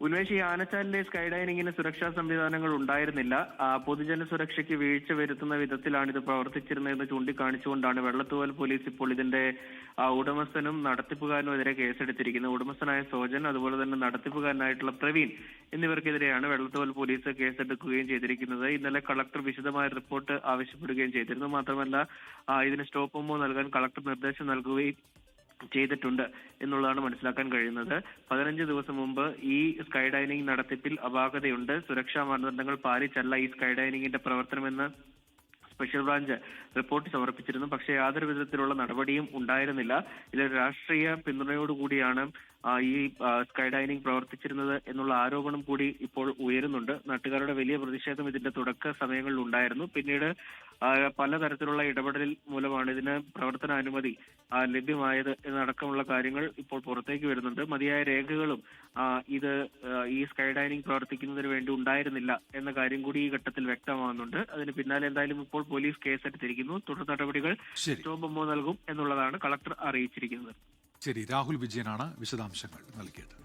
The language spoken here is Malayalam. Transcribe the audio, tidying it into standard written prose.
ഉന്മേഷ്, ഈ ആനച്ചാലിലെ സ്കൈ ഡൈനിങ്ങിന് സുരക്ഷാ സംവിധാനങ്ങൾ ഉണ്ടായിരുന്നില്ല. പൊതുജന സുരക്ഷയ്ക്ക് വീഴ്ച വരുത്തുന്ന വിധത്തിലാണ് ഇത് പ്രവർത്തിച്ചിരുന്നതെന്ന് ചൂണ്ടിക്കാണിച്ചുകൊണ്ടാണ് വെള്ളത്തൂവൽ പോലീസ് ഇപ്പോൾ ഇതിന്റെ ഉടമസ്ഥനും നടത്തിപ്പുകാരനും എതിരെ കേസെടുത്തിരിക്കുന്നത്. ഉടമസ്ഥനായ സോജൻ, അതുപോലെ തന്നെ നടത്തിപ്പുകാരനായിട്ടുള്ള പ്രവീൺ എന്നിവർക്കെതിരെയാണ് വെള്ളത്തൂവൽ പോലീസ് കേസെടുക്കുകയും ചെയ്തിരിക്കുന്നത്. ഇന്നലെ കളക്ടർ വിശദമായ റിപ്പോർട്ട് ആവശ്യപ്പെടുകയും ചെയ്തിരുന്നു. മാത്രമല്ല, ഇതിന് സ്റ്റോപ്പ് മെമ്മോ നൽകാൻ കളക്ടർ നിർദ്ദേശം നൽകുകയും ചെയ്തിട്ടുണ്ട് എന്നുള്ളതാണ് മനസ്സിലാക്കാൻ കഴിയുന്നത്. 15 ദിവസം മുമ്പ് ഈ സ്കൈ ഡൈനിങ് നടത്തിപ്പിൽ അപാകതയുണ്ട്, സുരക്ഷാ മാനദണ്ഡങ്ങൾ പാലിച്ചല്ല ഈ സ്കൈ ഡൈനിങ്ങിന്റെ പ്രവർത്തനമെന്ന് സ്പെഷ്യൽ ബ്രാഞ്ച് റിപ്പോർട്ട് സമർപ്പിച്ചിരുന്നു. പക്ഷേ യാതൊരു വിധത്തിലുള്ള നടപടിയും ഉണ്ടായിരുന്നില്ല. ഇതിൽ രാഷ്ട്രീയ പിന്തുണയോടുകൂടിയാണ് ഈ സ്കൈ ഡൈനിങ് പ്രവർത്തിച്ചിരുന്നത് എന്നുള്ള ആരോപണം കൂടി ഇപ്പോൾ ഉയരുന്നുണ്ട്. നാട്ടുകാരുടെ വലിയ പ്രതിഷേധം ഇതിന്റെ തുടക്ക സമയങ്ങളിൽ ഉണ്ടായിരുന്നു. പിന്നീട് പലതരത്തിലുള്ള ഇടപെടൽ മൂലമാണ് ഇതിന് പ്രവർത്തനാനുമതി ലഭ്യമായത് എന്നടക്കമുള്ള കാര്യങ്ങൾ ഇപ്പോൾ പുറത്തേക്ക് വരുന്നുണ്ട്. മതിയായ രേഖകളും ഈ സ്കൈ ഡൈനിങ് പ്രവർത്തിക്കുന്നതിന് വേണ്ടി ഉണ്ടായിരുന്നില്ല എന്ന കാര്യം കൂടി ഈ ഘട്ടത്തിൽ വ്യക്തമാകുന്നുണ്ട്. അതിന് പിന്നാലെ എന്തായാലും ഇപ്പോൾ പോലീസ് കേസെടുത്തിരിക്കുന്നു. തുടർ നടപടികൾ സ്റ്റോപ്പ് മെമ്മോ നൽകും എന്നുള്ളതാണ് കളക്ടർ അറിയിച്ചിരിക്കുന്നത്. ശരി, രാഹുൽ വിജയനാണ് വിശദാംശങ്ങൾ നൽകിയത്.